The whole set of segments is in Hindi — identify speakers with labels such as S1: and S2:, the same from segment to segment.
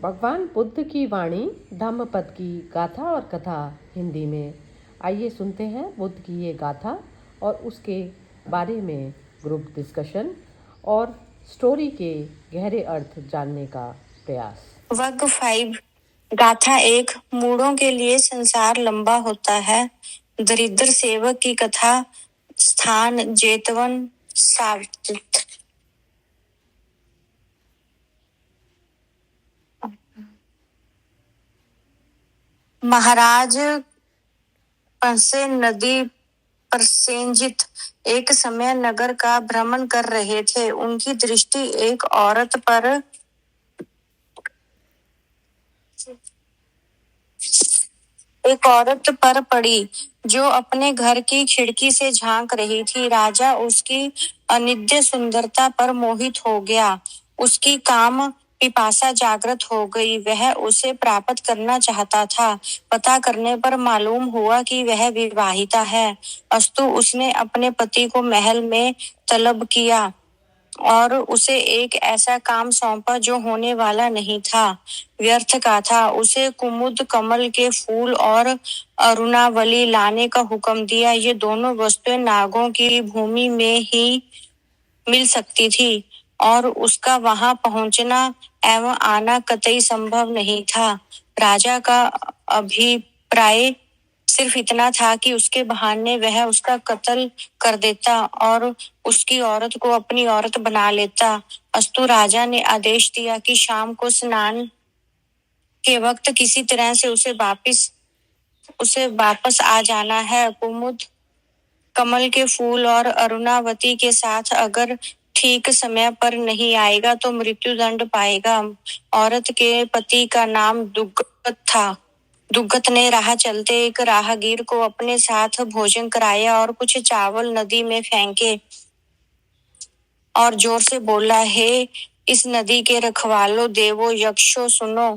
S1: भगवान बुद्ध की वाणी धम्मपद की गाथा और कथा हिंदी में। आइए सुनते हैं बुद्ध की ये गाथा और उसके बारे में ग्रुप डिस्कशन और स्टोरी के गहरे अर्थ जानने का प्रयास।
S2: वर्ग 5 गाथा 1 मूढ़ों के लिए संसार लंबा होता है। दरिद्र सेवक की कथा। स्थान जेतवन सावित्र। महाराज पंसे नदी पर सेंजित एक समय नगर का भ्रमण कर रहे थे। उनकी दृष्टि एक औरत पर पड़ी जो अपने घर की खिड़की से झांक रही थी। राजा उसकी अनिद्य सुंदरता पर मोहित हो गया। उसकी काम पिपासा जागृत हो गई। वह उसे प्राप्त करना चाहता था। पता करने पर मालूम हुआ कि वह विवाहिता है। अस्तु उसने अपने पति को महल में तलब किया और उसे एक ऐसा काम सौंपा जो होने वाला नहीं था, व्यर्थ का था। उसे कुमुद कमल के फूल और अरुणावली लाने का हुक्म दिया। ये दोनों वस्तुएं नागों की भूमि में ही मिल सकती थी और उसका वहां पहुंचना एवं आना कतई संभव नहीं था। राजा का अभिप्राय सिर्फ इतना था कि उसके बहाने वह उसका कत्ल कर देता और उसकी औरत को अपनी औरत बना लेता। अस्तु राजा ने आदेश दिया कि शाम को स्नान के वक्त किसी तरह से उसे वापस आ जाना है। कुमुद कमल के फूल और अरुणावती के साथ अगर ठीक समय पर नहीं आएगा तो मृत्यु दंड पाएगा। औरत के पति का नाम दुग्गत था। दुग्गत ने राह चलते एक राहगीर को अपने साथ भोजन कराया और कुछ चावल नदी में फेंके और जोर से बोला, हे इस नदी के रखवालो, देवो, यक्षो, सुनो।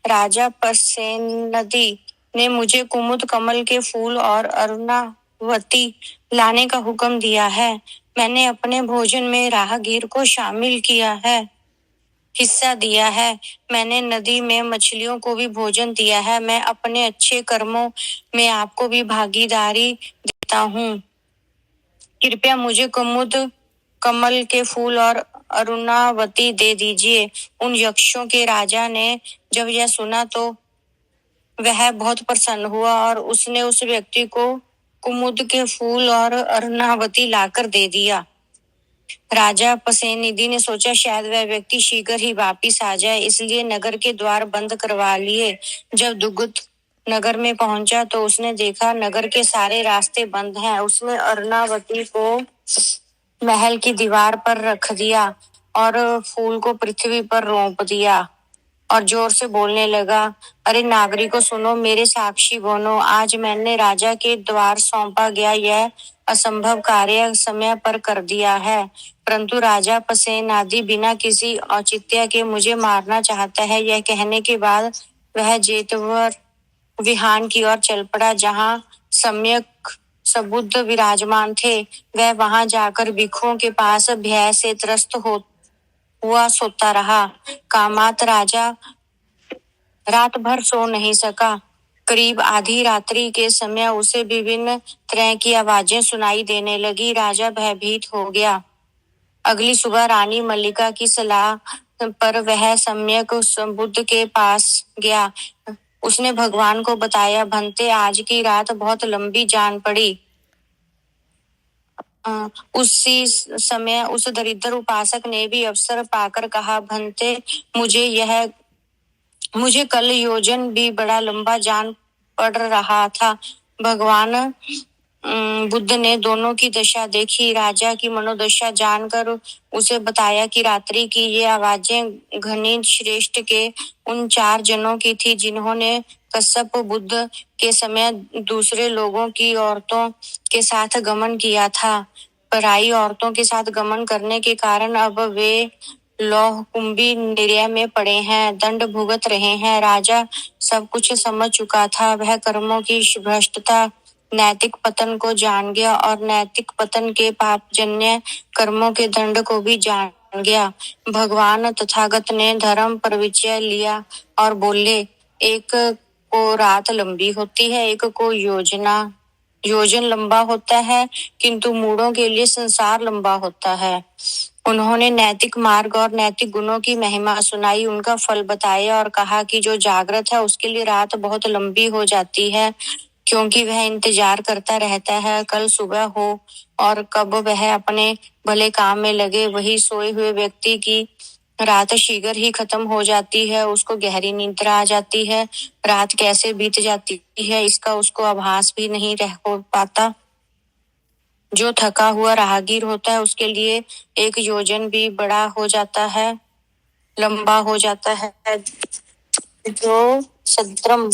S2: राजा पसेनदी ने मुझे कुमुद कमल के फूल और अरुणावती लाने का हुक्म दिया है। मैंने अपने भोजन में राहगीर को शामिल किया है, हिस्सा दिया है। मैंने नदी में मछलियों को भी भोजन दिया है। मैं अपने अच्छे कर्मों में आपको भी भागीदारी देता हूँ। कृपया मुझे कुमुद कमल के फूल और अरुणावती दे दीजिए। उन यक्षों के राजा ने जब यह सुना तो वह बहुत प्रसन्न हुआ और उसने उस व्यक्ति को कुमुद के फूल और अरुणावती लाकर दे दिया। राजा पसेनिधि ने सोचा शायद वह व्यक्ति शीघ्र ही वापिस आ जाए, इसलिए नगर के द्वार बंद करवा लिए। जब दुग्गत नगर में पहुंचा तो उसने देखा नगर के सारे रास्ते बंद हैं। उसने अरुणावती को महल की दीवार पर रख दिया और फूल को पृथ्वी पर रोंप दिया और जोर से बोलने लगा, अरे नागरिकों सुनो, मेरे साक्षी बनो। आज मैंने राजा के द्वार सौंपा गया यह असंभव कार्य समय पर कर दिया है, परंतु राजा पसेनादि बिना किसी औचित्य के मुझे मारना चाहता है। यह कहने के बाद वह जेतवर विहान की ओर चल पड़ा जहाँ सम्यक सबुद्ध विराजमान थे। वह वहां जाकर भिक्षुओं के पास भय से त्रस्त हुआ सोता रहा। कामात राजा रात भर सो नहीं सका। करीब आधी रात्रि के समय उसे विभिन्न तरह की आवाजें सुनाई देने लगी। राजा भयभीत हो गया। अगली सुबह रानी मल्लिका की सलाह पर वह सम्यक बुद्ध के पास गया। उसने भगवान को बताया, भंते आज की रात बहुत लंबी जान पड़ी। उसी समय उस दरिद्र उपासक ने भी अवसर पाकर कहा, भंते मुझे कल योजन भी बड़ा लंबा जान पड़ रहा था। भगवान बुद्ध ने दोनों की दशा देखी। राजा की मनोदशा जानकर उसे बताया कि रात्रि की ये आवाजें घनी श्रेष्ठ के उन 4 जनों की थी जिन्होंने कश्यप बुद्ध के समय दूसरे लोगों की औरतों के साथ गमन किया था। पराई औरतों के साथ गमन करने के कारण अब वे लौह कुंभी निर्या में पड़े हैं, दंड भुगत रहे हैं। राजा सब कुछ समझ चुका था। वह कर्मों की भ्रष्टता, नैतिक पतन को जान गया और नैतिक पतन के पापजन्य कर्मों के दंड को भी जान मान गया। भगवान तथागत ने धर्म पर विजय लिया और बोले, एक को रात लंबी होती है, एक को योजन लंबा होता है, किंतु मूढ़ों के लिए संसार लंबा होता है। उन्होंने नैतिक मार्ग और नैतिक गुणों की महिमा सुनाई, उनका फल बताया और कहा कि जो जागृत है उसके लिए रात बहुत लंबी हो जाती है, क्योंकि वह इंतजार करता रहता है कल सुबह हो और कब वह अपने भले काम में लगे। वही सोए हुए व्यक्ति की रात शीघ्र ही खत्म हो जाती है, उसको गहरी निद्रा आ जाती है। रात कैसे बीत जाती है इसका उसको आभास भी नहीं रह हो पाता। जो थका हुआ राहगीर होता है उसके लिए एक योजन भी बड़ा हो जाता है, लंबा हो जाता है। जो सद्रम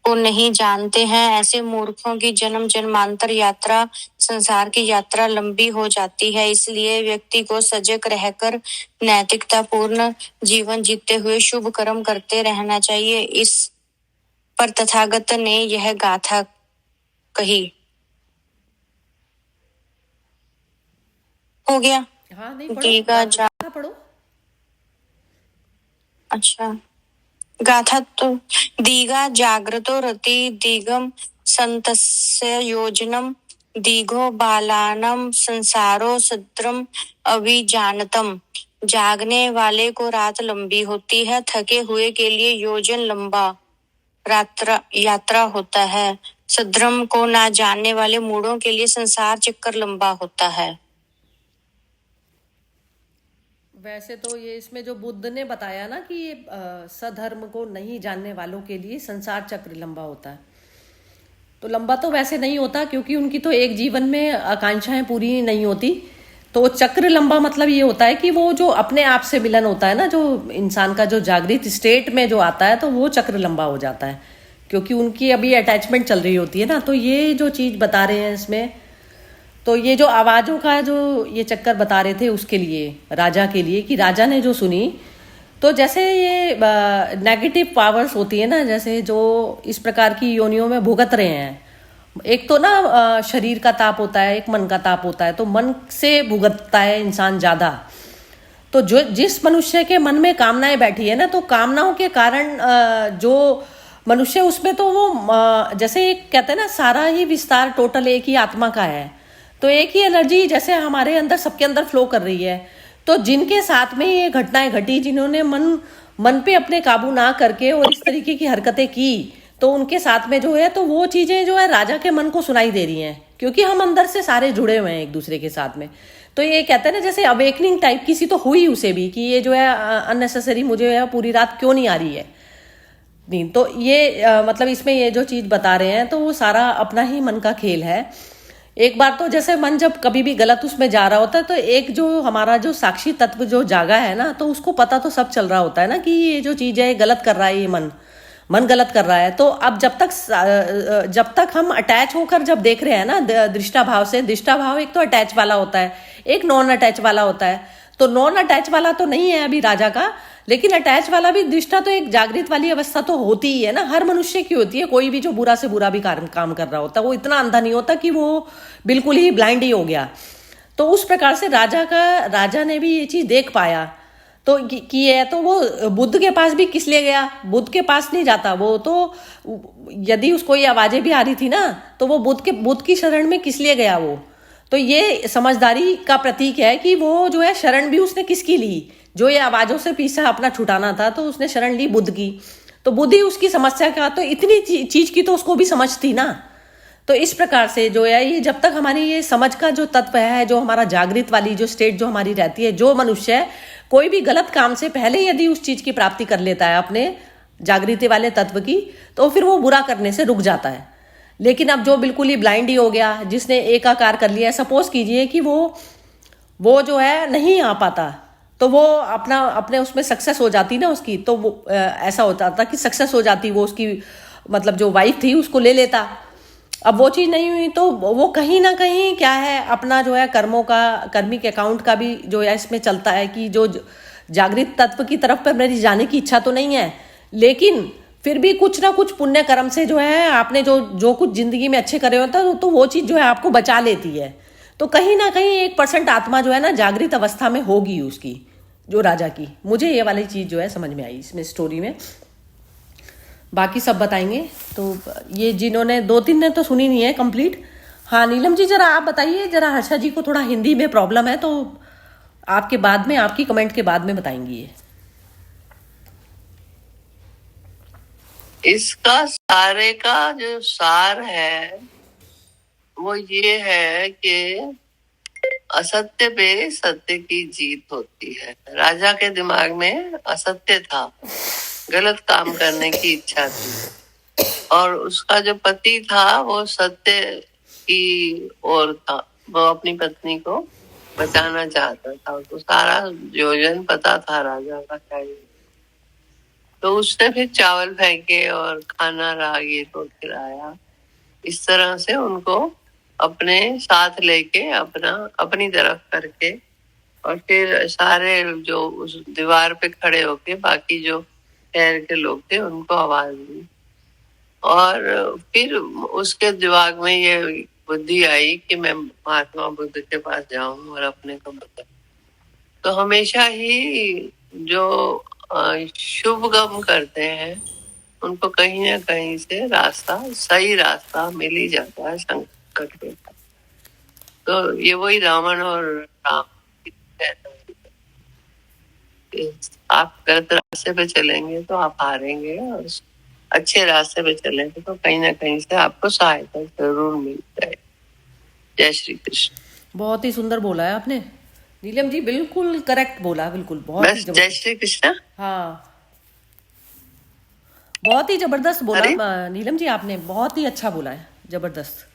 S2: को नहीं जानते हैं, ऐसे मूर्खों की जन्म जन्मांतर यात्रा, संसार की यात्रा लंबी हो जाती है। इसलिए व्यक्ति को सजग रहकर नैतिकता पूर्ण जीवन जीते हुए शुभ कर्म करते रहना चाहिए। इस पर तथागत ने यह गाथा कही। हो गया?
S1: हाँ नहीं, पढ़ो
S2: दीगा
S1: गाथा पढ़ो।
S2: अच्छा, गाथा तो दीगा जाग्रतो रति दीगम संतस्य योजनम दीघो बालानम संसारो सद्रम अभिजानतम। जागने वाले को रात लंबी होती है, थके हुए के लिए योजन लंबा यात्रा होता है। सद्रम को ना जानने वाले मूढ़ों के लिए संसार चक्कर लंबा होता है।
S1: वैसे तो ये इसमें जो बुद्ध ने बताया ना कि ये सधर्म को नहीं जानने वालों के लिए संसार चक्र लंबा होता है, तो लंबा तो वैसे नहीं होता, क्योंकि उनकी तो एक जीवन में आकांक्षाएं पूरी नहीं होती। तो चक्र लंबा मतलब ये होता है कि वो जो अपने आप से मिलन होता है ना, जो इंसान का जो जागृत स्टेट में जो आता है, तो वो चक्र लंबा हो जाता है, क्योंकि उनकी अभी अटैचमेंट चल रही होती है ना। तो ये जो चीज बता रहे हैं इसमें, तो ये जो आवाजों का जो ये चक्कर बता रहे थे उसके लिए, राजा के लिए, कि राजा ने जो सुनी, तो जैसे ये नेगेटिव पावर्स होती है ना, जैसे जो इस प्रकार की योनियों में भुगत रहे हैं, एक तो ना शरीर का ताप होता है, एक मन का ताप होता है। तो मन से भुगतता है इंसान ज्यादा। तो जो जिस मनुष्य के मन में कामनाएं बैठी है ना, तो कामनाओं के कारण जो मनुष्य उसमें, तो वो जैसे एक कहते हैं ना, सारा ही विस्तार टोटल एक ही आत्मा का है। तो एक ही एनर्जी जैसे हमारे अंदर, सबके अंदर फ्लो कर रही है। तो जिनके साथ में ये घटनाएं घटी, जिन्होंने मन पे अपने काबू ना करके और इस तरीके की हरकतें की, तो उनके साथ में जो है, तो वो चीजें जो है राजा के मन को सुनाई दे रही हैं, क्योंकि हम अंदर से सारे जुड़े हुए हैं एक दूसरे के साथ में। तो ये कहते हैं ना, जैसे अवेकनिंग टाइप किसी तो हुई उसे भी, कि ये जो है अननेसेसरी मुझे है पूरी रात क्यों नहीं आ रही है। नहीं, तो ये मतलब इसमें ये जो चीज बता रहे हैं, तो वो सारा अपना ही मन का खेल है। एक बार तो जैसे मन जब कभी भी गलत उसमें जा रहा होता है, तो एक जो हमारा जो साक्षी तत्व जो जागा है ना, तो उसको पता तो सब चल रहा होता है ना, कि ये जो चीज है गलत कर रहा है, ये मन गलत कर रहा है। तो अब जब तक हम अटैच होकर जब देख रहे हैं ना, दृष्टा भाव से, दृष्टा भाव एक तो अटैच वाला होता है, एक नॉन अटैच वाला होता है। तो नॉन अटैच वाला तो नहीं है अभी राजा का, लेकिन अटैच वाला भी दृष्टा तो एक जागृत वाली अवस्था तो होती ही है ना, हर मनुष्य की होती है। कोई भी जो बुरा से बुरा भी काम कर रहा होता है, वो इतना अंधा नहीं होता कि वो बिल्कुल ही ब्लाइंड ही हो गया। तो उस प्रकार से राजा ने भी ये चीज देख पाया, तो कि है, तो वो बुद्ध के पास भी किस लिए गया? बुद्ध के पास नहीं जाता वो, तो यदि उसको ये आवाजें भी आ रही थी ना, तो वो बुद्ध की शरण में किस लिए गया वो? तो ये समझदारी का प्रतीक है कि वो जो है शरण भी उसने किसकी ली, जो ये आवाजों से पीछा अपना छुटाना था, तो उसने शरण ली बुद्ध की। तो बुद्ध ही उसकी समस्या का, तो इतनी चीज की तो उसको भी समझ थी ना। तो इस प्रकार से जो है, ये जब तक हमारी ये समझ का जो तत्व है, जो हमारा जागृत वाली जो स्टेट जो हमारी रहती है, जो मनुष्य कोई भी गलत काम से पहले यदि उस चीज की प्राप्ति कर लेता है अपने जागृति वाले तत्व की, तो फिर वो बुरा करने से रुक जाता है। लेकिन अब जो बिल्कुल ही ब्लाइंड ही हो गया, जिसने एकाकार कर लिया, सपोज कीजिए कि वो जो है नहीं आ पाता, तो वो अपने उसमें सक्सेस हो जाती ना उसकी, तो वो ऐसा होता था कि सक्सेस हो जाती, वो उसकी मतलब जो वाइफ थी उसको ले लेता। अब वो चीज नहीं हुई, तो वो कहीं ना कहीं क्या है, अपना जो है कर्मों का, कर्मिक अकाउंट का भी जो है इसमें चलता है, कि जो जागृत तत्व की तरफ पर मेरी जाने की इच्छा तो नहीं है, लेकिन फिर भी कुछ ना कुछ पुण्य कर्म से जो है आपने जो कुछ जिंदगी में अच्छे करे होता है, तो वो चीज जो है आपको बचा लेती है। तो कहीं ना कहीं 1% आत्मा जो है ना जागृत अवस्था में होगी उसकी, जो राजा की। मुझे ये वाली चीज़ जो है समझ में आई इसमें स्टोरी में। बाकी सब बताएंगे। तो ये जिन्होंने 2-3 ने तो सुनी नहीं है कंप्लीट। हाँ नीलम जी जरा आप बताइए, जरा हर्षा जी को थोड़ा हिंदी में प्रॉब्लम है, तो आपके बाद में, आपकी कमेंट के बाद में बताएंगी ये।
S3: इसका सारे का जो सार है वो ये है कि असत्य पे सत्य की जीत होती है। राजा के दिमाग में असत्य था, गलत काम करने की इच्छा थी, और उसका जो पति था वो सत्य की ओर था। वो अपनी पत्नी को बचाना चाहता था, उसको सारा योजन पता था राजा का क्या है। तो उसने फिर चावल फेंके और खाना राहगीर को खिलाया। इस तरह से उनको अपने साथ लेके अपनी तरफ करके, और फिर सारे जो उस दीवार पे खड़े होके बाकी जो शहर के लोग थे उनको आवाज दी। और फिर उसके दिमाग में ये बुद्धि आई कि मैं महात्मा बुद्ध के पास जाऊं और अपने को बताऊं। तो हमेशा ही जो शुभ कर्म करते हैं उनको कहीं ना कहीं से रास्ता, सही रास्ता मिल ही जाता है संकट में। तो ये वही रावण और राम की आप गलत रास्ते पे चलेंगे तो आप हारेंगे, और अच्छे रास्ते पे चलेंगे तो कहीं ना कहीं से आपको सहायता जरूर मिल जाए। जय श्री कृष्ण।
S1: बहुत ही सुंदर बोला है आपने नीलम जी, बिल्कुल करेक्ट बोला, बिल्कुल बहुत ही
S3: बस जय श्री कृष्ण।
S1: हाँ बहुत ही जबरदस्त बोला नीलम जी, आपने बहुत ही अच्छा बोला है, जबरदस्त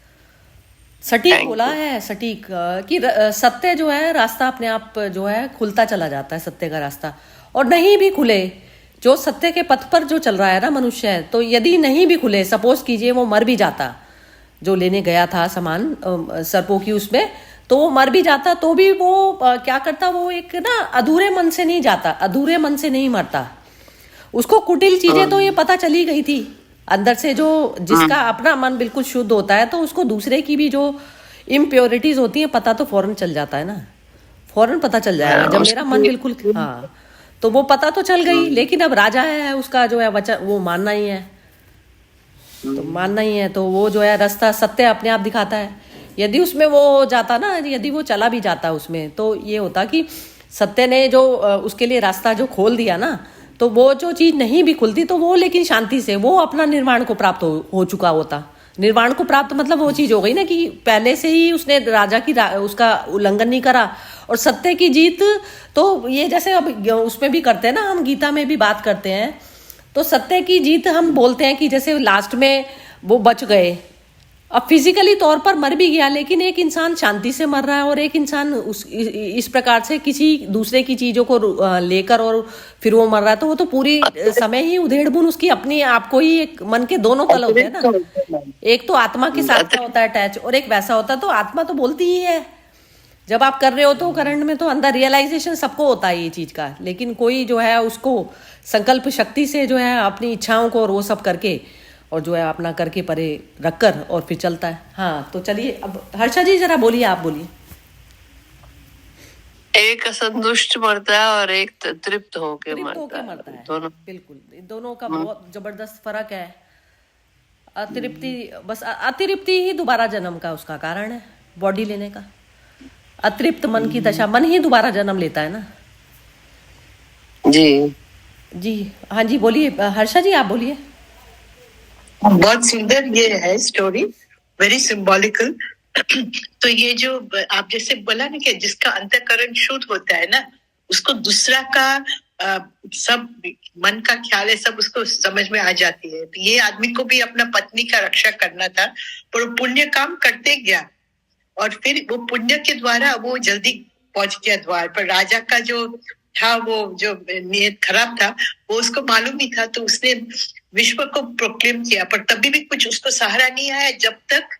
S1: सटीक बोला है, सटीक कि सत्य जो है रास्ता अपने आप जो है खुलता चला जाता है, सत्य का रास्ता। और नहीं भी खुले, जो सत्य के पथ पर जो चल रहा है ना मनुष्य है, तो यदि नहीं भी खुले, सपोज कीजिए वो मर भी जाता, जो लेने गया था सामान सर्पों की उसमें, तो वो मर भी जाता, तो भी वो क्या करता, वो एक ना अधूरे मन से नहीं जाता, अधूरे मन से नहीं मरता। उसको कुटिल चीजें तो ये पता चली गई थी अंदर से, जो जिसका अपना मन बिल्कुल शुद्ध होता है तो उसको दूसरे की भी जो इम्प्योरिटीज होती है पता तो फौरन चल जाता है ना, फौरन पता चल जाएगा जब मेरा मन बिल्कुल। हाँ तो वो पता तो चल गई, लेकिन अब राजा है उसका जो है वचन वो मानना ही है, तो मानना ही है, तो वो जो है रास्ता सत्य अपने आप दिखाता है। यदि उसमें वो जाता ना, यदि वो चला भी जाता उसमें, तो ये होता कि सत्य ने जो उसके लिए रास्ता जो खोल दिया ना, तो वो जो चीज नहीं भी खुलती तो वो लेकिन शांति से वो अपना निर्वाण को प्राप्त हो चुका होता। निर्वाण को प्राप्त मतलब वो चीज हो गई ना कि पहले से ही उसने राजा की उसका उल्लंघन नहीं करा। और सत्य की जीत तो ये जैसे अब उसमें भी करते हैं ना, हम गीता में भी बात करते हैं, तो सत्य की जीत हम बोलते हैं कि जैसे लास्ट में वो बच गए, अब फिजिकली तौर पर मर भी गया, लेकिन एक इंसान शांति से मर रहा है और एक इंसान इस प्रकार से किसी दूसरे की चीजों को लेकर और फिर वो मर रहा है, तो वो तो पूरी समय ही उधेड़-बुन उसकी अपनी आप को ही एक मन के दोनों तल होते हैं ना, एक तो आत्मा के साथ का होता है अटैच और एक वैसा होता है, तो आत्मा तो बोलती ही है जब आप कर रहे हो तो करंट में, तो अंदर रियलाइजेशन सबको होता है ये चीज का, लेकिन कोई जो है उसको संकल्प शक्ति से जो है अपनी इच्छाओं को और वो सब करके और जो है अपना करके परे रखकर और फिर चलता है। हाँ तो चलिए अब हर्षा जी जरा बोलिए, आप बोलिए।
S3: एक असंतुष्ट मरता है और एक तृप्त होके मरता है।
S1: दोनों बिल्कुल, दोनों का बहुत जबरदस्त फर्क है। अतृप्ति, बस अतिरिप्ति ही दोबारा जन्म का उसका कारण है, बॉडी लेने का। अतृप्त मन की दशा, मन ही दोबारा जन्म लेता है ना।
S3: जी
S1: जी हाँ जी बोलिए हर्षा जी, आप बोलिए।
S4: बहुत सुंदर ये है स्टोरी, वेरी सिंबॉलिकल। तो ये जो आप जैसे बोला ना कि जिसका अंतःकरण शुद्ध होता है ना, उसको दूसरा का सब मन का ख्याल है सब उसको समझ में आ जाती है। तो ये आदमी को भी अपना पत्नी का रक्षा करना था, पर वो पुण्य काम करते गया और फिर वो पुण्य के द्वारा वो जल्दी पहुंच गया द्वार पर। राजा का जो था वो जो नियत खराब था वो उसको मालूम नहीं था, तो उसने विश्व को प्रोक्लेम किया, पर तभी भी कुछ उसको सहारा नहीं आया जब तक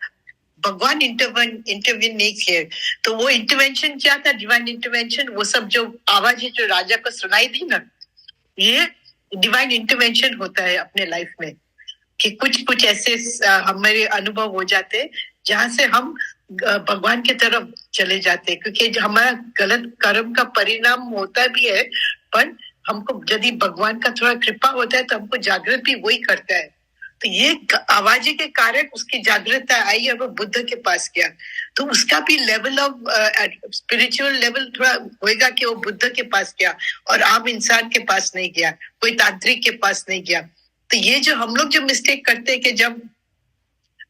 S4: भगवान इंटरवीन नहीं किए। तो वो इंटरवेंशन क्या था, डिवाइन इंटरवेंशन, वो सब जो आवाजें जो राजा को सुनाई दी ना, ये डिवाइन इंटरवेंशन होता है अपने लाइफ में, कि कुछ कुछ ऐसे हमारे अनुभव हो जाते जहां से हम भगवान की तरफ चले जाते हैं, क्योंकि जो हमारा गलत कर्म का परिणाम होता भी है, पर हमको यदि भगवान का थोड़ा कृपा होता है तो हमको जागृत भी वही करता है। तो ये आवाज़ के कारण उसकी जागृतता आई और वो बुद्ध के पास गया, तो उसका भी लेवल ऑफ स्पिरिचुअल लेवल थोड़ा होएगा कि वो बुद्ध के पास गया और आम इंसान के पास नहीं गया, कोई तांत्रिक के पास नहीं गया। तो ये जो हम लोग जो मिस्टेक करते हैं कि जब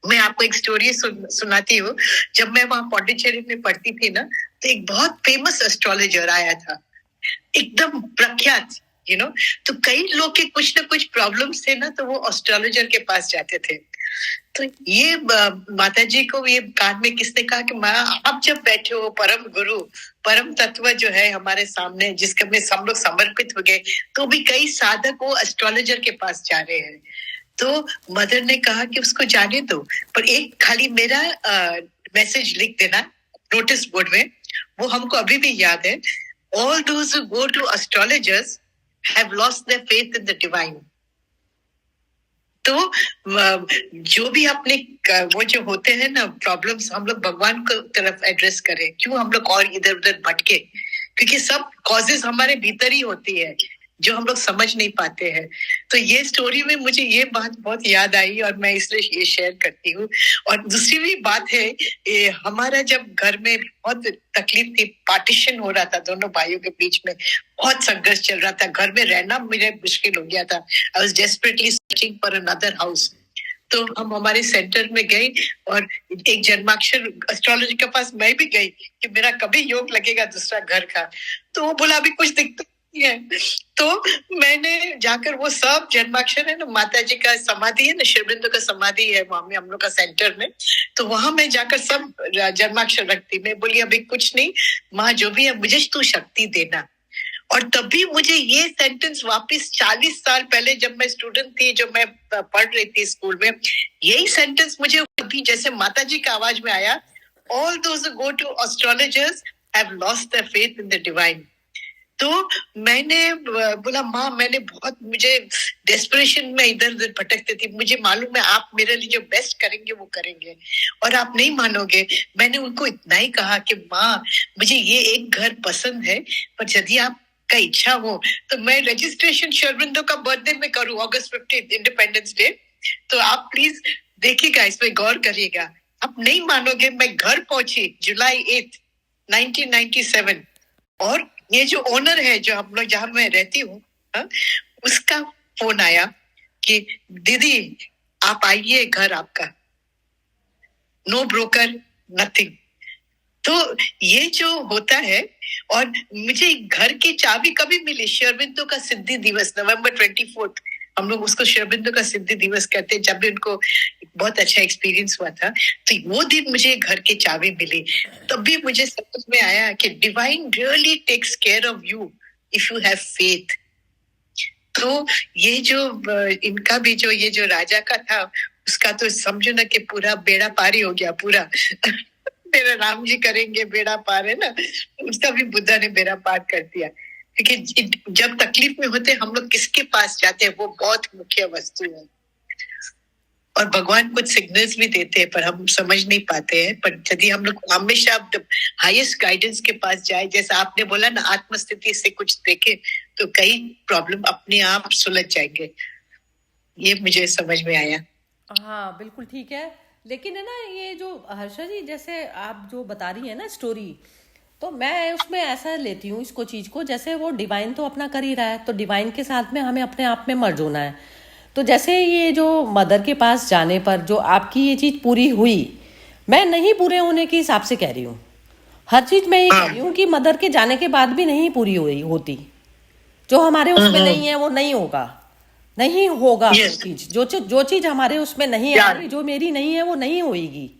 S4: मैं आपको एक स्टोरी सुनाती हूँ, जब मैं वहां पौंडीचेरी में पढ़ती थी ना, तो एक बहुत फेमस एस्ट्रोलॉजर आया था, एकदम प्रख्यात, तो कई लोग के कुछ ना कुछ प्रॉब्लम्स थे ना, तो वो एस्ट्रोलॉजर के पास जाते थे। तो ये माता जी को ये कान में किसने कहा कि माँ आप जब बैठे हो परम गुरु परम तत्व जो है हमारे सामने, जिसके में हम लोग समर्पित हो गए, तो भी कई साधक वो एस्ट्रोलॉजर के पास जा रहे हैं। तो मदर ने कहा कि उसको जाने दो, पर एक खाली मेरा मैसेज लिख देना नोटिस बोर्ड में, वो हमको अभी भी याद है। All those who go to astrologers have lost their faith in the divine. तो जो भी अपने वो जो होते हैं ना प्रॉब्लम्स, हम लोग भगवान को तरफ एड्रेस करें, क्यों हम लोग और इधर उधर भटके, क्योंकि सब कॉजेज हमारे भीतर ही होती है जो हम लोग समझ नहीं पाते हैं। तो ये स्टोरी में मुझे ये बात बहुत याद आई और मैं इसलिए ये शेयर करती हूँ। और दूसरी भी बात है, हमारा जब घर में बहुत तकलीफ थी, पार्टीशन हो रहा था दोनों भाइयों के बीच में, बहुत संघर्ष चल रहा था, घर में रहना मेरे मुश्किल हो गया था। I was desperately searching for another house. तो हम हमारे सेंटर में गए और एक जन्माक्षर एस्ट्रोलॉजी के पास मैं भी गई कि मेरा कभी योग लगेगा दूसरा घर का। तो वो बोला अभी कुछ दिक्कत है। तो मैंने जाकर वो सब जन्माक्षर है ना, माता जी का समाधि है ना, शिवबिंदु का समाधि है वहां में हम लोग का सेंटर में, तो वहां मैं जाकर सब जन्माक्षर रखती। मैं बोली अभी कुछ नहीं माँ, जो भी है मुझे तू शक्ति देना। और तभी मुझे ये सेंटेंस वापस 40 साल पहले जब मैं स्टूडेंट थी, जब मैं पढ़ रही थी स्कूल में, यही सेंटेंस मुझे अभी जैसे माता जी का आवाज में आया, all those who go to astrologers have lost their faith in the divine. तो मैंने बोला माँ, मैंने बहुत, मुझे डेस्परेशन में इधर उधर भटकती थी, मुझे मालूम है आप मेरे लिए जो बेस्ट करेंगे वो करेंगे, और आप नहीं मानोगे, मैंने उनको इतना ही कहा कि माँ मुझे ये एक घर पसंद है, पर यदि आप का इच्छा हो तो मैं रजिस्ट्रेशन शेरबिंदो का बर्थडे में करूँ, August 15 इंडिपेंडेंस डे, तो आप प्लीज देखिएगा, इसमें गौर करिएगा। आप नहीं मानोगे, मैं घर पहुंची July 8, 1997, और ये जो ओनर है जो हम लोग जहां मैं रहती हूँ, उसका फोन आया कि दीदी आप आइए, घर आपका, नो ब्रोकर नथिंग। तो ये जो होता है, और मुझे घर की चाबी कभी मिली, शेरबिंदु का सिद्धि दिवस November 24, हम लोग उसको शेरबिंदु का सिद्धि दिवस कहते हैं, जब भी उनको बहुत अच्छा एक्सपीरियंस हुआ था, तो वो दिन मुझे घर की चाबी मिली। तब भी मुझे समझ में आया कि divine really takes care of you if you have faith. तो ये जो इनका भी जो ये जो राजा का था, उसका तो समझो ना कि पूरा बेड़ा पार ही हो गया पूरा। मेरा राम जी करेंगे बेड़ा पार, है ना, उसका भी बुद्धा ने बेड़ा पार कर दिया। क्योंकि जब तकलीफ में होते हम लोग किसके पास जाते हैं, वो बहुत मुख्य वस्तु है। और भगवान कुछ सिग्नल्स भी देते हैं पर हम समझ नहीं पाते हैं। पर यदि हम लोग हमेशा हाईएस्ट गाइडेंस के पास जाए, जैसा आपने बोला ना, आत्मस्थिति से कुछ देखे तो कई प्रॉब्लम अपने आप सुलझ जाएंगे, ये मुझे समझ में आया।
S1: हाँ बिल्कुल ठीक है। लेकिन है ना, ये जो हर्षा जी जैसे आप जो बता रही है ना स्टोरी, तो मैं उसमें ऐसा लेती हूँ इसको चीज़ को, जैसे वो डिवाइन तो अपना कर ही रहा है, तो डिवाइन के साथ में हमें अपने आप में मर्ज होना है। तो जैसे ये जो मदर के पास जाने पर जो आपकी ये चीज़ पूरी हुई, मैं नहीं पूरे होने के हिसाब से कह रही हूँ, हर चीज़ मैं ये कह रही हूँ कि मदर के जाने के बाद भी नहीं पूरी होती, जो हमारे उसमें नहीं है वो नहीं होगा, नहीं होगा। चीज जो चीज हमारे उसमें नहीं आ रही, जो मेरी नहीं है वो नहीं होगी,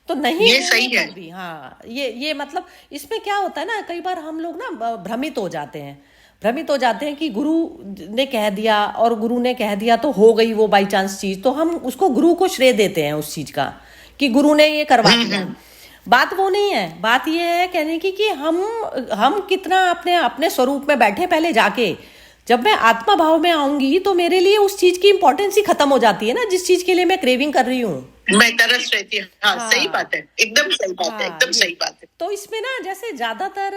S1: तो नहीं, ये सही है भी। हाँ, ये मतलब इसमें क्या होता है ना, कई बार हम लोग ना भ्रमित हो जाते हैं कि गुरु ने कह दिया और गुरु ने कह दिया तो हो गई वो बाई चांस चीज, तो हम उसको गुरु को श्रेय देते हैं उस चीज का कि गुरु ने ये करवा दिया। बात वो नहीं है, बात ये है कहने की कि हम कितना अपने स्वरूप में बैठे पहले जाके, जब मैं आत्मा भाव में आऊंगी तो मेरे लिए उस चीज की इंपॉर्टेंस ही खत्म हो जाती है ना, जिस चीज के लिए मैं क्रेविंग कर रही हूँ।
S4: मैं तरस रहती हूँ। हाँ,
S1: हाँ।
S4: सही बात है, एकदम सही बात है,
S1: हाँ,
S4: एकदम
S1: ये
S4: सही बात है।
S1: तो इसमें ना जैसे ज्यादातर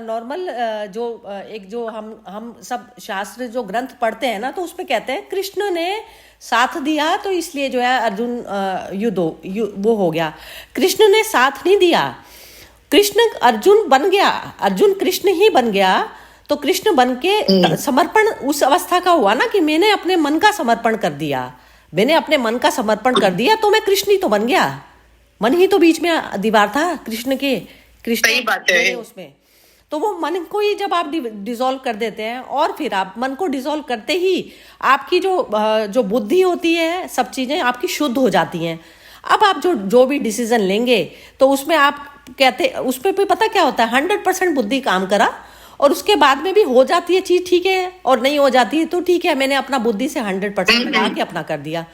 S1: नॉर्मल जो एक जो हम सब शास्त्र जो ग्रंथ पढ़ते हैं ना, तो उसमें कहते हैं कृष्ण ने साथ दिया तो इसलिए जो है अर्जुन वो हो गया। कृष्ण ने साथ नहीं दिया, कृष्ण अर्जुन बन गया, अर्जुन कृष्ण ही बन गया। तो कृष्ण बन के समर्पण उस अवस्था का हुआ ना कि मैंने अपने मन का समर्पण कर दिया, मैंने अपने मन का समर्पण कर दिया, तो मैं कृष्ण ही तो बन गया। मन ही तो बीच में दीवार था कृष्ण के, कृष्ण
S4: सही बात है।
S1: उसमें तो वो मन को ही जब आप डिसॉल्व कर देते हैं, और फिर आप मन को डिसॉल्व करते ही आपकी जो बुद्धि होती है, सब चीजें आपकी शुद्ध हो जाती हैं। अब आप जो भी डिसीजन लेंगे तो उसमें आप कहते, उसमें भी पता क्या होता है, 100% बुद्धि काम करा, और उसके बाद में भी हो जाती है चीज ठीक है, और नहीं हो जाती है तो ठीक है, मैंने अपना बुद्धि से 100% लगा के अपना कर दिया।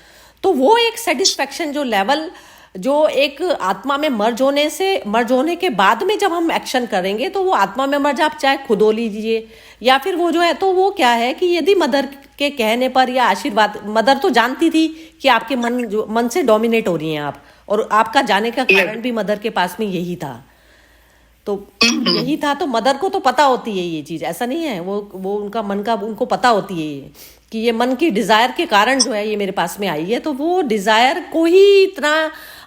S1: तो वो एक सेटिस्फेक्शन जो लेवल जो एक आत्मा में मर्ज होने के बाद में जब हम एक्शन करेंगे, तो वो आत्मा में मर्ज आप चाहे खुद हो लीजिए या फिर वो जो है, तो वो क्या है कि यदि मदर के कहने पर या आशीर्वाद, मदर तो जानती थी कि आपके मन से डोमिनेट हो रही हैं आप, और आपका जाने का कारण भी मदर के पास में यही था। तो यही था, तो मदर को तो पता होती है ये चीज, ऐसा नहीं है, वो उनका मन का उनको पता होती है ये, कि ये मन की डिजायर के कारण जो है ये मेरे पास में आई है। तो वो डिजायर को ही इतना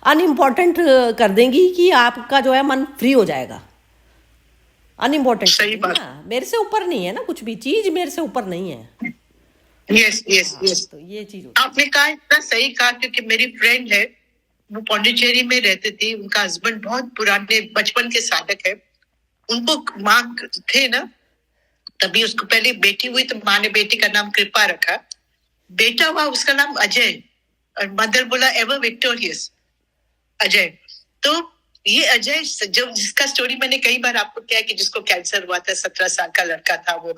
S1: अनइम्पोर्टेंट कर देंगी कि आपका जो है मन फ्री हो जाएगा। अनइम्पोर्टेंट,
S4: सही बात।
S1: मेरे से ऊपर नहीं है ना, कुछ भी चीज मेरे से ऊपर नहीं है।
S4: यस यस यस,
S1: तो ये चीज
S4: आपने कहा इतना सही कहा, क्योंकि मेरी फ्रेंड है, वो पौंडीचेरी में रहते थे, उनका हस्बैंड बहुत पुराने बचपन के साधक है। उनको माँ थे ना, तभी उसको पहले बेटी हुई तो माँ ने बेटी का नाम कृपा रखा, बेटा हुआ उसका नाम अजय, और मदर बोला एवर विक्टोरियस अजय। तो ये अजय जब जिसका स्टोरी मैंने कई बार आपको क्या कि जिसको कैंसर हुआ था, 17 साल का लड़का था वो,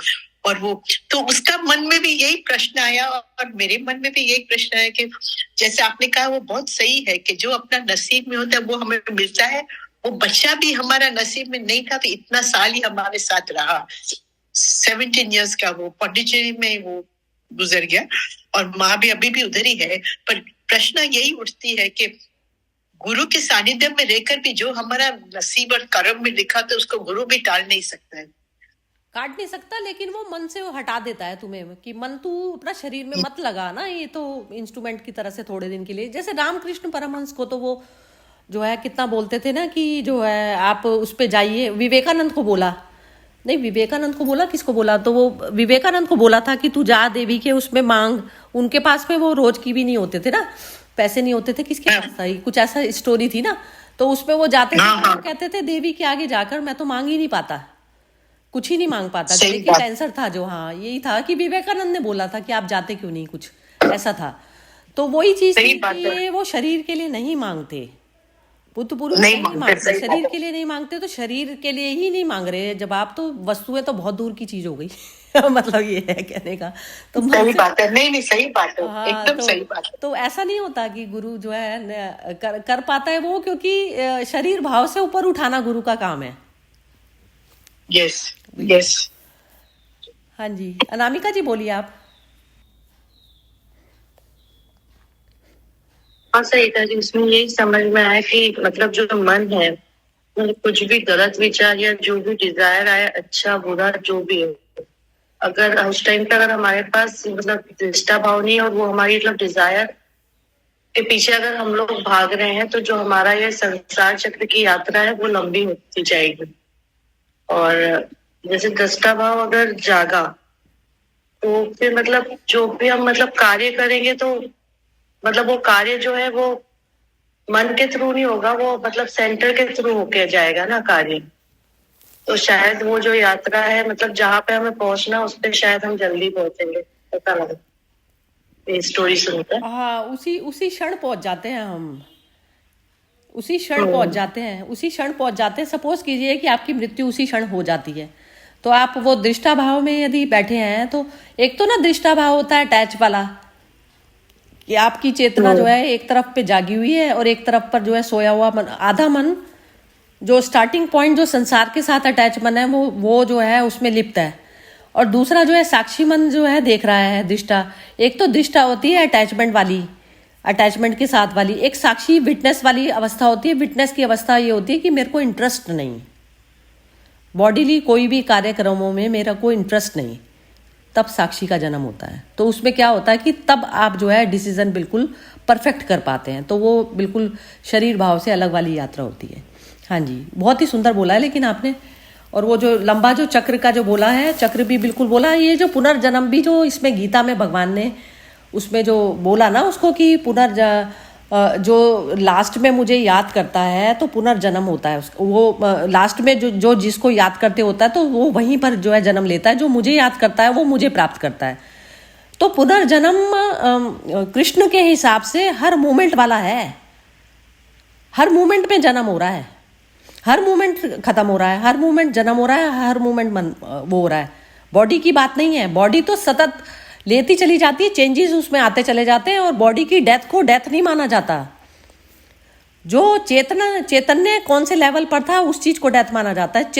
S4: और वो तो उसका मन में भी यही प्रश्न आया, और मेरे मन में भी यही प्रश्न आया कि जैसे आपने कहा वो बहुत सही है कि जो अपना नसीब में होता है वो हमें मिलता है। वो बच्चा भी हमारा नसीब में नहीं था, तो इतना साल ही हमारे साथ रहा, 17 इयर्स का वो पौंडीचेरी में वो गुजर गया, और माँ भी अभी भी उधर ही है। पर प्रश्न यही उठती है कि गुरु के सानिध्य में रहकर भी जो हमारा नसीब और कर्म में लिखा था उसको गुरु भी टाल नहीं सकता है,
S1: काट नहीं सकता, लेकिन वो मन से वो हटा देता है तुम्हें कि मन तू अपना शरीर में मत लगा ना, ये तो इंस्ट्रूमेंट की तरह से थोड़े दिन के लिए। जैसे रामकृष्ण परमहंस को तो वो जो है कितना बोलते थे ना कि जो है आप उस पे जाइए, विवेकानंद को बोला, नहीं विवेकानंद को बोला, किसको बोला, तो वो विवेकानंद को बोला था कि तू जा देवी के उसमें मांग, उनके पास में वो रोज की भी नहीं होते थे ना, पैसे नहीं होते थे, किसके पास था, कुछ ऐसा स्टोरी थी ना। तो उसमें वो जाते थे, वो कहते थे देवी के आगे जाकर मैं तो मांग ही नहीं पाता, कुछ ही नहीं मांग पाता, गले की कैंसर था जो, हाँ यही था कि विवेकानंद ने बोला था कि आप जाते क्यों नहीं, कुछ ऐसा था। तो वही चीज थी कि वो शरीर के लिए नहीं मांगते, बुद्ध पुरुष नहीं मांगते, शरीर के लिए नहीं मांगते, तो शरीर के लिए ही नहीं मांग रहे जब आप, तो वस्तुएं तो बहुत दूर की चीज हो गई मतलब ये है कहने का। तो
S4: सही बात है, नहीं सही बात है,
S1: हाँ,
S4: एकदम सही बात है।
S1: तो ऐसा नहीं होता कि गुरु जो है कर पाता है वो, क्योंकि शरीर भाव से ऊपर उठाना गुरु का काम है।
S4: यस यस,
S1: हाँ जी, अनामिका जी बोलिए आप।
S5: हाँ सही था जी, उसमें यही समझ में आया कि मतलब जो मन है, मतलब कुछ भी गलत विचार या जो भी डिजायर आया, अच्छा बुरा जो भी है, अगर उस टाइम पे अगर हमारे पास मतलब दृष्टा भाव नहीं और वो हमारी मतलब डिजायर के पीछे अगर हम लोग भाग रहे हैं, तो जो हमारा ये संसार चक्र की यात्रा है वो लंबी होती जाएगी। और जैसे दृष्टा भाव अगर जागा, तो फिर मतलब जो भी हम मतलब कार्य करेंगे, तो मतलब वो कार्य जो है वो मन के थ्रू नहीं होगा, वो मतलब सेंटर के थ्रू होके जाएगा ना कार्य। तो शायद वो जो यात्रा है, मतलब जहाँ पे हमें पहुंचना, उस पे शायद हम जल्दी पहुंचेंगे, पता लगा ये स्टोरी सुनकर।
S1: हाँ, उसी क्षण पहुंच जाते हैं हम, उसी क्षण पहुंच जाते हैं, उसी क्षण पहुंच जाते हैं। सपोज कीजिए कि आपकी मृत्यु उसी क्षण हो जाती है, तो आप वो दृष्टा भाव में यदि बैठे हैं, तो एक तो ना दृष्टा भाव होता है अटैच वाला, कि आपकी चेतना जो है एक तरफ पे जागी हुई है और एक तरफ पर जो है सोया हुआ मन, आधा मन जो स्टार्टिंग पॉइंट जो संसार के साथ अटैच मन है वो जो है उसमें लिप्त है, और दूसरा जो है साक्षी मन जो है देख रहा है दृष्टा। एक तो दृष्टा होती है अटैचमेंट वाली, अटैचमेंट के साथ वाली, एक साक्षी विटनेस वाली अवस्था होती है। विटनेस की अवस्था ये होती है कि मेरे को इंटरेस्ट नहीं, बॉडीली कोई भी कार्यक्रमों में मेरा कोई इंटरेस्ट नहीं, तब साक्षी का जन्म होता है। तो उसमें क्या होता है कि तब आप जो है डिसीजन बिल्कुल परफेक्ट कर पाते हैं, तो वो बिल्कुल शरीर भाव से अलग वाली यात्रा होती है। हाँ जी, बहुत ही सुंदर बोला है लेकिन आपने। और वो जो लंबा जो चक्र का जो बोला है, चक्र भी बिल्कुल बोला। ये जो पुनर्जन्म भी जो इसमें गीता में भगवान ने उसमें जो बोला ना उसको कि जो लास्ट में मुझे याद करता है तो पुनर्जन्म होता है उसको। वो लास्ट में जो जिसको याद करते होता है तो वो वहीं पर जो है जन्म लेता है। जो मुझे याद करता है वो मुझे प्राप्त करता है। तो पुनर्जन्म कृष्ण के हिसाब से हर मोमेंट वाला है, हर मोमेंट में जन्म हो रहा है, हर मोमेंट खत्म हो रहा है, हर मोमेंट जन्म हो रहा है, हर मोमेंट वो हो रहा है। बॉडी की बात नहीं है, बॉडी तो सतत लेती चली जाती है, चेंजेस उसमें आते चले जाते हैं और बॉडी की डेथ को डेथ नहीं माना जाता। जो चैतन्य कौन से लेवल पर था उस चीज को डेथ माना जाता है।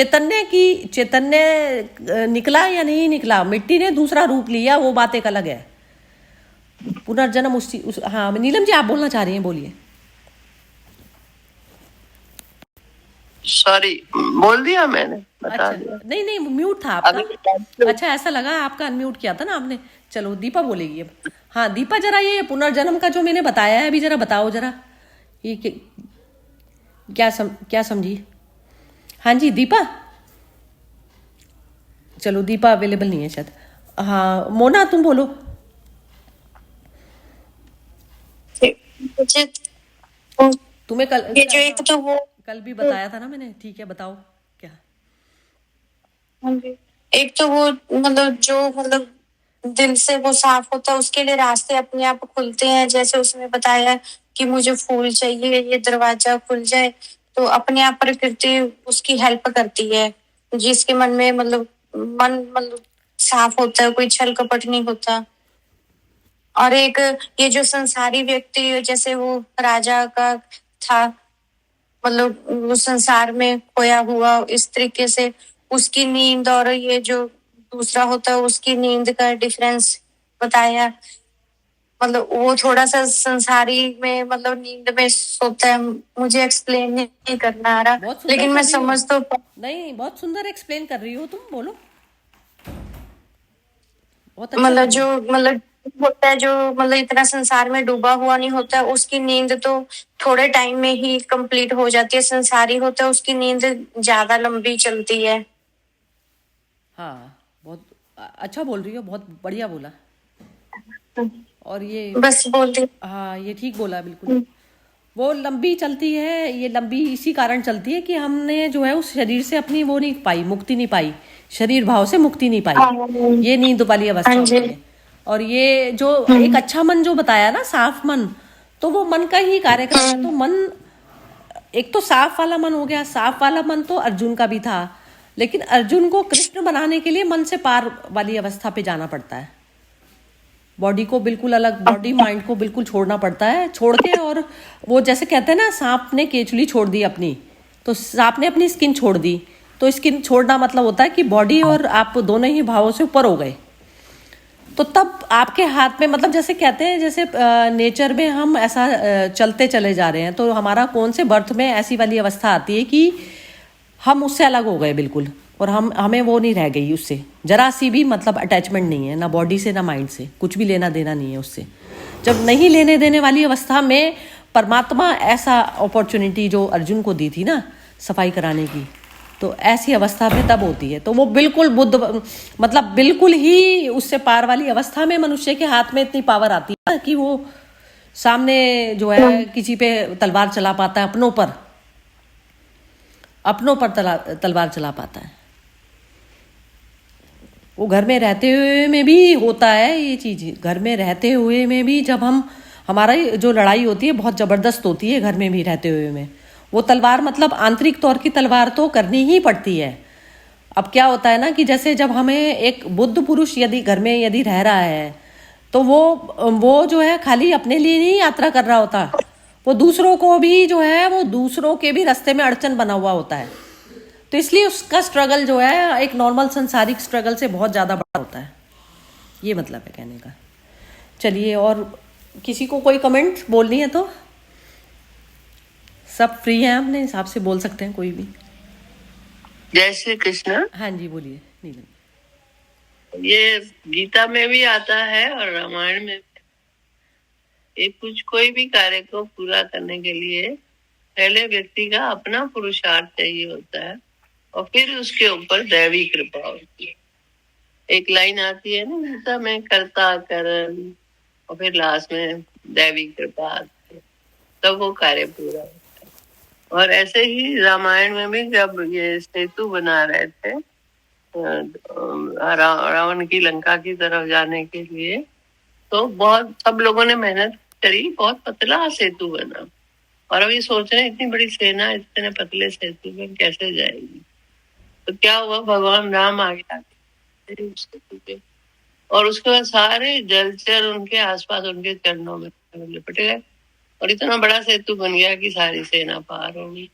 S1: चैतन्य निकला या नहीं निकला, मिट्टी ने दूसरा रूप लिया, वो बात एक अलग है। पुनर्जन्म हाँ नीलम जी आप बोलना चाह रही हैं, बोलिए।
S3: सॉरी, बोल दिया मैंने, बता
S1: अच्छा,
S3: दिया।
S1: नहीं म्यूट था आपका। अच्छा, ऐसा लगा आपका अनम्यूट किया था ना आपने। चलो दीपा बोलेगी अब। हाँ दीपा, जरा ये पुनर्जन्म का जो मैंने बताया है अभी जरा बताओ जरा, ये क्या समझी। हाँ जी दीपा, चलो दीपा अवेलेबल नहीं है शायद। हाँ मोना तुम बोलो।
S2: मुझे
S1: तुम्हें कल
S2: ये जो एक तो वो
S1: कल भी बताया था ना मैंने। ठीक है बताओ क्या।
S2: हाँ जी, एक तो वो मतलब जो मतलब दिल से वो साफ होता है उसके लिए रास्ते अपने आप खुलते हैं। जैसे उसमें बताया कि मुझे फूल चाहिए, ये दरवाजा खुल जाए, तो अपने आप प्रकृति उसकी हेल्प करती है। जिसके मन में मन साफ होता है, कोई छल कपट नहीं होता। और एक ये जो संसारी व्यक्ति जैसे वो राजा का था, मतलब वो संसार में खोया हुआ, इस तरीके से उसकी नींद और ये जो दूसरा होता है उसकी नींद का डिफरेंस बताया। मतलब वो थोड़ा सा संसारी में मतलब नींद में सोता है। मुझे एक्सप्लेन नहीं करना आ रहा, लेकिन मैं समझ तो
S1: नहीं, बहुत सुंदर एक्सप्लेन कर रही हो तुम, बोलो। बहुत अच्छा
S2: मतलब जो मतलब होता है, जो मतलब इतना संसार में डूबा हुआ नहीं होता, उसकी नींद तो थोड़े टाइम में ही कंप्लीट हो जाती है। संसारी होता है उसकी नींद ज्यादा लंबी चलती है।
S1: हाँ बहुत अच्छा बोल रही हो, बहुत बढ़िया बोला। और ये
S2: बस बोल दी।
S1: हाँ ये ठीक बोला बिल्कुल। वो लंबी चलती है, ये लंबी इसी कारण चलती है कि हमने जो है उस शरीर से अपनी वो नहीं पाई, मुक्ति नहीं पाई, शरीर भाव से मुक्ति नहीं पाई। ये नींद वाली अवस्था होती है। और ये जो एक अच्छा मन जो बताया ना, साफ मन, तो वो मन का ही कार्यक्रम है। तो मन एक तो साफ वाला मन हो गया। साफ वाला मन तो अर्जुन का भी था, लेकिन अर्जुन को कृष्ण बनाने के लिए मन से पार वाली अवस्था पे जाना पड़ता है। बॉडी को बिल्कुल अलग, बॉडी माइंड को बिल्कुल छोड़ना पड़ता है। छोड़ के, और वो जैसे कहते हैं ना, सांप ने केचुली छोड़ दी अपनी, तो सांप ने अपनी स्किन छोड़ दी। तो स्किन छोड़ना मतलब होता है कि बॉडी और आप दोनों ही भावों से ऊपर हो गए। तो तब आपके हाथ में, मतलब जैसे कहते हैं, जैसे नेचर में हम ऐसा चलते चले जा रहे हैं, तो हमारा कौन से बर्थ में ऐसी वाली अवस्था आती है कि हम उससे अलग हो गए बिल्कुल, और हमें वो नहीं रह गई उससे, जरा सी भी मतलब अटैचमेंट नहीं है, ना बॉडी से ना माइंड से, कुछ भी लेना देना नहीं है उससे। जब नहीं लेने देने वाली अवस्था में परमात्मा ऐसा अपॉर्चुनिटी जो अर्जुन को दी थी ना सफाई कराने की, तो ऐसी अवस्था में तब होती है। तो वो बिल्कुल बुद्ध, मतलब बिल्कुल ही उससे पार वाली अवस्था में मनुष्य के हाथ में इतनी पावर आती है कि वो सामने जो है किसी पे तलवार चला पाता है, अपनों पर तलवार चला पाता है। वो घर में रहते हुए में भी होता है ये चीज। घर में रहते हुए में भी जब हमारा जो लड़ाई होती है बहुत जबरदस्त होती है घर में भी रहते हुए में। वो तलवार मतलब आंतरिक तौर की तलवार तो करनी ही पड़ती है। अब क्या होता है ना कि जैसे जब हमें एक बुद्ध पुरुष यदि घर में यदि रह रहा है, तो वो जो है खाली अपने लिए नहीं यात्रा कर रहा होता, वो दूसरों को भी जो है, वो दूसरों के भी रास्ते में अड़चन बना हुआ होता है। तो इसलिए उसका स्ट्रगल जो है एक नॉर्मल संसारिक स्ट्रगल से बहुत ज़्यादा बड़ा होता है, ये मतलब है कहने का। चलिए, और किसी को कोई कमेंट बोलनी है तो सब फ्री हैं, अपने हिसाब से बोल सकते हैं कोई भी।
S3: जय श्री कृष्ण।
S1: हाँ जी, बोलिए नीलम।
S3: ये गीता में भी आता है और रामायण में भी। ये कोई भी कार्य को पूरा करने के लिए पहले व्यक्ति का अपना पुरुषार्थ चाहिए होता है और फिर उसके ऊपर दैवी कृपा होती है। एक लाइन आती है ना गीता में, कर्ता करन, और फिर लास्ट में दैवी कृपा आती है, तब वो कार्य पूरा होता है। और ऐसे ही रामायण में भी जब ये सेतु बना रहे थे रावण की लंका की तरफ जाने के लिए, तो बहुत सब लोगों ने मेहनत करी, बहुत पतला सेतु बना। और अब ये सोच रहे हैं इतनी बड़ी सेना इतने पतले सेतु में कैसे जाएगी। तो क्या हुआ, भगवान राम आगे उस सेतु पे, और उसके बाद सारे जलचर उनके आसपास उनके चरणों में लिपट गए और इतना बड़ा सेतु बन गया कि सारी सेना पार हो गई।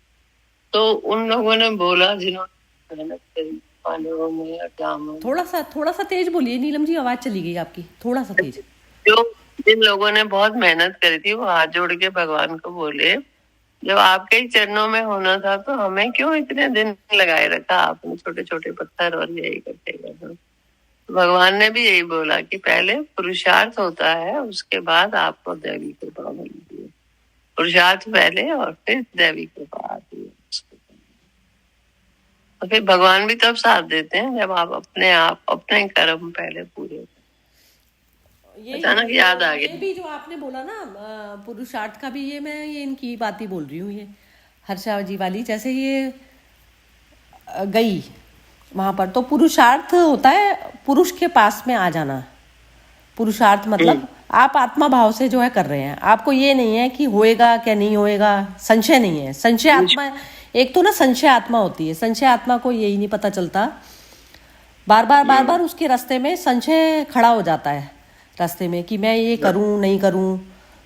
S3: तो उन लोगों ने बोला, जिन्होंने मेहनत करी, पांडवों में और राम,
S1: थोड़ा सा तेज बोलिए नीलम जी, आवाज चली गई आपकी, थोड़ा सा तेज।
S3: जो जिन लोगों ने बहुत मेहनत करी थी वो हाथ जोड़ के भगवान को बोले, जब आपके ही चरणों में होना था तो हमें क्यों इतने दिन लगाए रखा आपने, छोटे छोटे पत्थर और यही करते करते। भगवान ने भी यही बोला कि पहले पुरुषार्थ होता है, उसके बाद आपको दैवी कृपा मिलती है। पुरुषार्थ पहले और फिर दैवी कृपा आती है। तो फिर भगवान भी तब साथ देते हैं जब आप अपने कर्म पहले पूरे। अचानक याद आ गया,
S1: ये भी जो आपने बोला ना पुरुषार्थ का भी, ये इनकी बात ही बोल रही हूँ, ये हर्षा जी वाली। जैसे ये गई वहां पर, तो पुरुषार्थ होता है पुरुष के पास में आ जाना। पुरुषार्थ मतलब आप आत्मा भाव से जो है कर रहे हैं, आपको ये नहीं है कि होएगा क्या नहीं होएगा, संशय नहीं है। संशय आत्मा, एक तो ना संशय आत्मा होती है, संशय आत्मा को यही नहीं पता चलता, बार बार उसके रास्ते में संशय खड़ा हो जाता है रास्ते में कि मैं ये करूं नहीं करूं।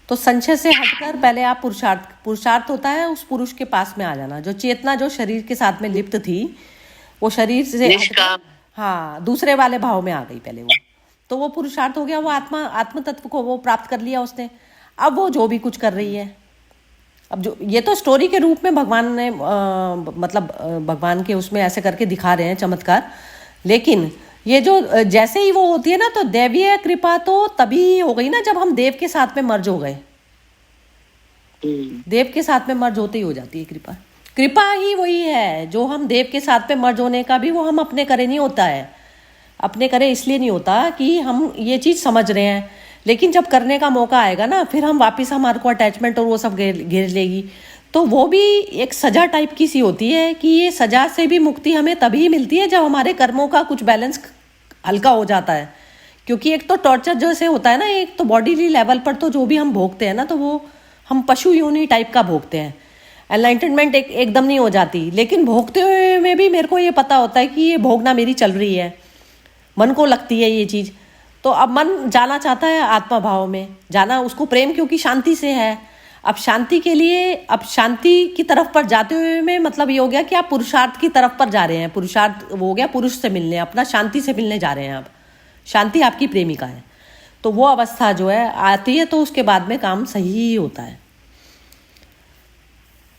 S1: तो संशय से हटकर पहले आप पुरुषार्थ होता है उस पुरुष के पास में आ जाना, जो चेतना जो शरीर के साथ में लिप्त थी वो शरीर से हाँ दूसरे वाले भाव में आ गई पहले वो, तो वो पुरुषार्थ हो गया। वो आत्म तत्व को वो प्राप्त कर लिया उसने। अब वो जो भी कुछ कर रही है, अब जो ये तो स्टोरी के रूप में भगवान ने मतलब भगवान के उसमें ऐसे करके दिखा रहे हैं चमत्कार, लेकिन ये जो जैसे ही वो होती है ना, तो दैवीय कृपा तो तभी हो गई ना जब हम देव के साथ में मर्ज हो गए। देव के साथ में मर्ज होते ही हो जाती है कृपा। कृपा ही वही है जो हम देव के साथ में मर्ज होने का भी वो हम अपने करे नहीं होता है। अपने करे इसलिए नहीं होता कि हम ये चीज समझ रहे हैं, लेकिन जब करने का मौका आएगा ना, फिर हम वापस हमारे को अटैचमेंट और वो सब घेर लेगी। तो वो भी एक सजा टाइप की सी होती है कि ये सजा से भी मुक्ति हमें तभी मिलती है जब हमारे कर्मों का कुछ बैलेंस हल्का हो जाता है। क्योंकि एक तो टॉर्चर जैसे होता है ना, एक तो बॉडीली लेवल पर तो जो भी हम भोगते हैं ना, तो वो हम पशु योनि टाइप का भोगते हैं। एनलाइटनमेंट एकदम नहीं हो जाती, लेकिन भोगते हुए में भी मेरे को ये पता होता है कि ये भोगना मेरी चल रही है, मन को लगती है ये चीज़। तो अब मन जाना चाहता है आत्मा भाव में, जाना उसको प्रेम क्योंकि शांति से है। अब शांति के लिए, अब शांति की तरफ पर जाते हुए में मतलब ये हो गया कि आप पुरुषार्थ की तरफ पर जा रहे हैं। पुरुषार्थ वो हो गया पुरुष से मिलने, अपना शांति से मिलने जा रहे हैं आप। शांति आपकी प्रेमिका है, तो वो अवस्था जो है आती है, तो उसके बाद में काम सही ही होता है।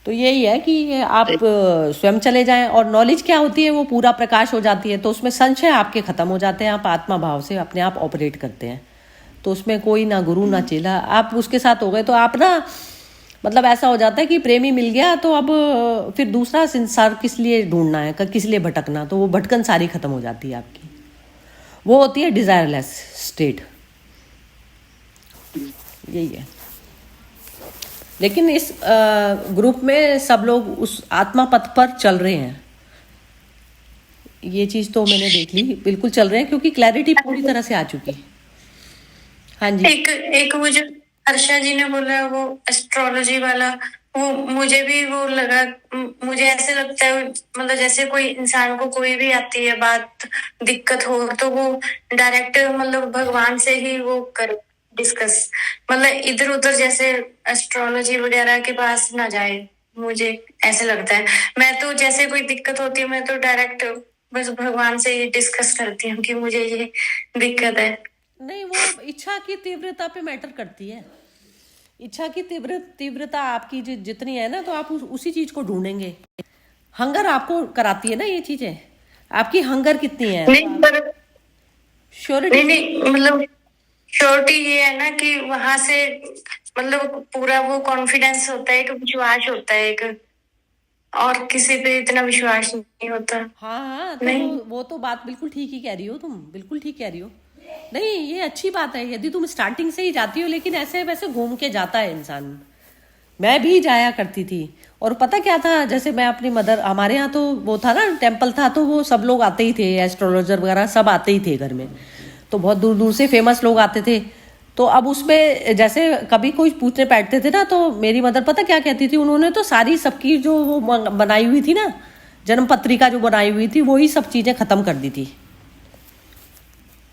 S1: तो यही है कि आप स्वयं चले जाएं, और नॉलेज क्या होती है वो पूरा प्रकाश हो जाती है, तो उसमें संशय आपके खत्म हो जाते हैं। आप आत्मा भाव से अपने आप ऑपरेट करते हैं, तो उसमें कोई ना गुरु ना चेला, आप उसके साथ हो गए। तो आप ना मतलब ऐसा हो जाता है कि प्रेमी मिल गया, तो अब फिर दूसरा संसार किस लिए ढूंढना है, किस लिए भटकना, तो वो भटकन सारी खत्म हो जाती है आपकी। वो होती है डिजायरलेस स्टेट, यही है। लेकिन इस ग्रुप में सब लोग उस आत्मा पथ पर चल रहे हैं, ये चीज तो मैंने देख ली, बिल्कुल चल रहे हैं, क्योंकि क्लैरिटी पूरी तरह से आ चुकी है। हाँ जी,
S2: एक वो जो हर्षा जी ने बोला वो एस्ट्रोलॉजी वाला, वो मुझे भी वो लगा, मुझे ऐसे लगता है मतलब जैसे कोई इंसान को कोई भी आती है बात, दिक्कत हो, तो वो डायरेक्ट मतलब भगवान से ही वो कर डिस्कस, मतलब इधर उधर जैसे एस्ट्रोलॉजी वगैरह के पास ना जाए, मुझे ऐसे लगता है। मैं तो जैसे कोई दिक्कत होती है मैं तो डायरेक्ट बस भगवान से ये डिस्कस करती हूँ कि मुझे ये दिक्कत है।
S1: नहीं, वो इच्छा की तीव्रता पे मैटर करती है। इच्छा की तीव्रता आपकी जितनी है ना, तो आप उसी चीज को ढूंढेंगे। हंगर आपको कराती है ना ये चीजें, आपकी हंगर कितनी है।
S2: नहीं पर
S1: श्योरिटी
S2: नहीं मतलब श्योरिटी ये है ना कि वहां से मतलब पूरा वो कॉन्फिडेंस होता है, एक विश्वास होता है, एक और किसी पे इतना विश्वास नहीं होता।
S1: हाँ हाँ, तो
S2: नहीं।
S1: वो तो बात बिल्कुल ठीक ही कह रही हो तुम, बिल्कुल ठीक कह रही हो। नहीं, ये अच्छी बात है यदि तुम स्टार्टिंग से ही जाती हो, लेकिन ऐसे वैसे घूम के जाता है इंसान। मैं भी जाया करती थी, और पता क्या था, जैसे मैं अपनी मदर, हमारे यहाँ तो वो था ना, टेम्पल था, तो वो सब लोग आते ही थे, एस्ट्रोलॉजर वगैरह सब आते ही थे घर में, तो बहुत दूर दूर से फेमस लोग आते थे। तो अब उसमें जैसे कभी कोई पूछने बैठते थे ना, तो मेरी मदर पता क्या कहती थी, उन्होंने तो सारी सबकी जो वो बनाई हुई थी ना, जन्म पत्रिका जो बनाई हुई थी, वही सब चीजें खत्म कर दी थी।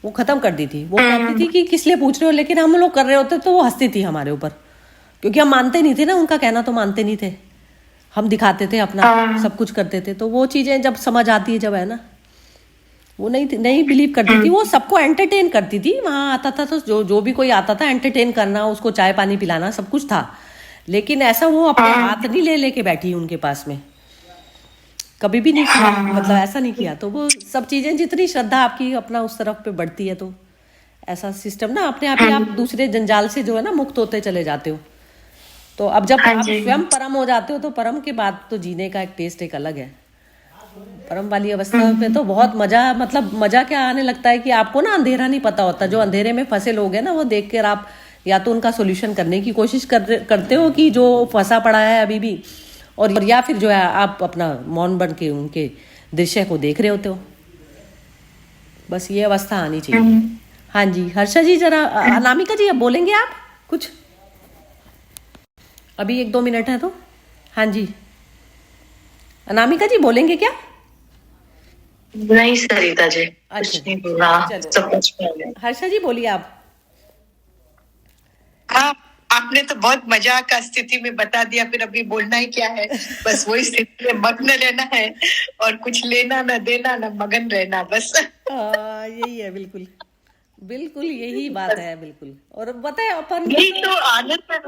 S1: वो खत्म कर दी थी, वो कहती थी कि किस लिए पूछ रहे हो, लेकिन हम लोग कर रहे होते तो वो हंसती थी हमारे ऊपर, क्योंकि हम मानते नहीं थे ना, उनका कहना तो मानते नहीं थे, हम दिखाते थे अपना, सब कुछ करते थे। तो वो चीजें जब समझ आती है, जब है ना, वो नहीं बिलीव करती थी, वो सबको एंटरटेन करती थी। वहां आता था तो जो भी कोई आता था, एंटरटेन करना, उसको चाय पानी पिलाना, सब कुछ था। लेकिन ऐसा वो अपने हाथ नहीं लेके बैठी उनके पास में, कभी भी नहीं किया, मतलब ऐसा नहीं किया। तो वो सब चीजें, जितनी श्रद्धा आपकी अपना उस तरफ पे बढ़ती है, तो ऐसा सिस्टम ना अपने आप ही आप दूसरे जंजाल से जो है ना मुक्त होते चले जाते हो। तो अब जब आप स्वयं परम हो जाते हो, तो परम के बाद तो जीने का एक टेस्ट एक अलग है। परम वाली अवस्था पे तो बहुत मजा, मतलब मजा क्या आने लगता है कि आपको ना अंधेरा नहीं पता होता। जो अंधेरे में फंसे लोग हैं ना, वो देख कर आप या तो उनका सोल्यूशन करने की कोशिश करते हो कि जो फंसा पड़ा है अभी भी, और या फिर जो है आप अपना मौन बन के उनके दृश्य को देख रहे होते हो। बस ये अवस्था आनी चाहिए। हाँ जी, हर्षा जी, जरा अनामिका जी, अब बोलेंगे आप कुछ? अभी 1-2 मिनट है तो। हाँ जी, अनामिका जी बोलेंगे क्या?
S5: नहीं सरिता जी,
S1: अच्छा,
S5: कुछ नहीं बोला,
S1: चलो।
S5: सब कुछ में गया।
S1: हर्षा जी बोलिए आप।
S4: हाँ, आपने तो बहुत मजा का स्थिति में बता दिया, फिर अभी बोलना ही क्या है, बस वही स्थिति में मग्न रहना है, और कुछ लेना ना देना ना, मगन रहना बस।
S1: यही है, बिल्कुल बिल्कुल यही बात है, बिल्कुल। और बताए अपन
S4: यही तो आनंद है।